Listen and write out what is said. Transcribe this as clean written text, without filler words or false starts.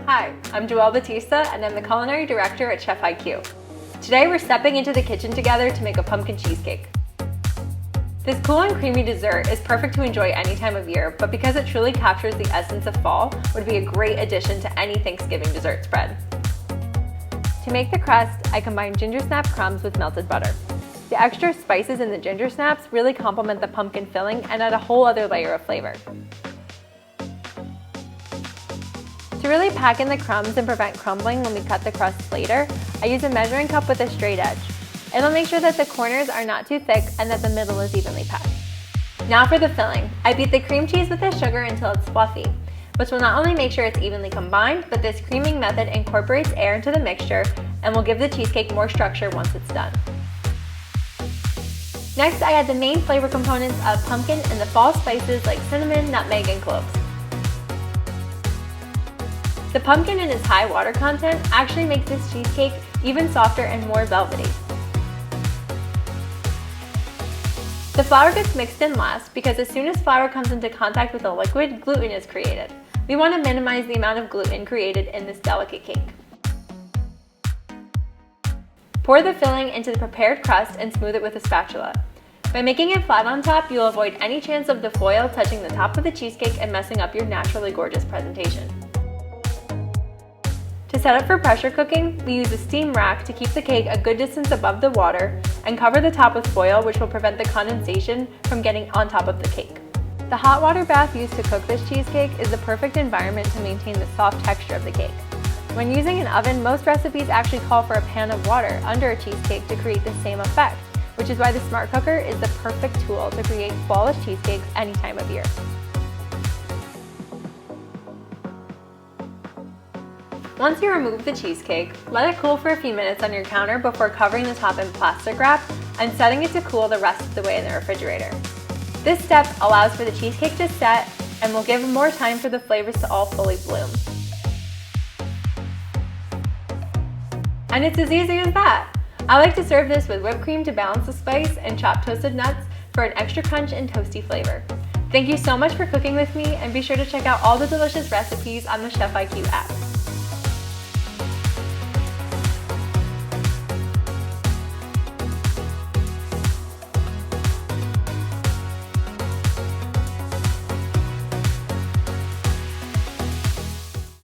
Hi, I'm Joelle Battista and I'm the Culinary Director at Chef IQ. Today we're stepping into the kitchen together to make a pumpkin cheesecake. This cool and creamy dessert is perfect to enjoy any time of year, but because it truly captures the essence of fall, would be a great addition to any Thanksgiving dessert spread. To make the crust, I combine ginger snap crumbs with melted butter. The extra spices in the ginger snaps really complement the pumpkin filling and add a whole other layer of flavor. To really pack in the crumbs and prevent crumbling when we cut the crust later, I use a measuring cup with a straight edge. It'll make sure that the corners are not too thick and that the middle is evenly packed. Now for the filling. I beat the cream cheese with the sugar until it's fluffy, which will not only make sure it's evenly combined, but this creaming method incorporates air into the mixture and will give the cheesecake more structure once it's done. Next, I add the main flavor components of pumpkin and the fall spices like cinnamon, nutmeg, and cloves. The pumpkin and its high water content actually makes this cheesecake even softer and more velvety. The flour gets mixed in last because as soon as flour comes into contact with the liquid, gluten is created. We want to minimize the amount of gluten created in this delicate cake. Pour the filling into the prepared crust and smooth it with a spatula. By making it flat on top, you'll avoid any chance of the foil touching the top of the cheesecake and messing up your naturally gorgeous presentation. To set up for pressure cooking, we use a steam rack to keep the cake a good distance above the water and cover the top with foil, which will prevent the condensation from getting on top of the cake. The hot water bath used to cook this cheesecake is the perfect environment to maintain the soft texture of the cake. When using an oven, most recipes actually call for a pan of water under a cheesecake to create the same effect, which is why the Smart Cooker is the perfect tool to create flawless cheesecakes any time of year. Once you remove the cheesecake, let it cool for a few minutes on your counter before covering the top in plastic wrap and setting it to cool the rest of the way in the refrigerator. This step allows for the cheesecake to set and will give more time for the flavors to all fully bloom. And it's as easy as that! I like to serve this with whipped cream to balance the spice and chopped toasted nuts for an extra crunch and toasty flavor. Thank you so much for cooking with me, and be sure to check out all the delicious recipes on the Chef IQ app.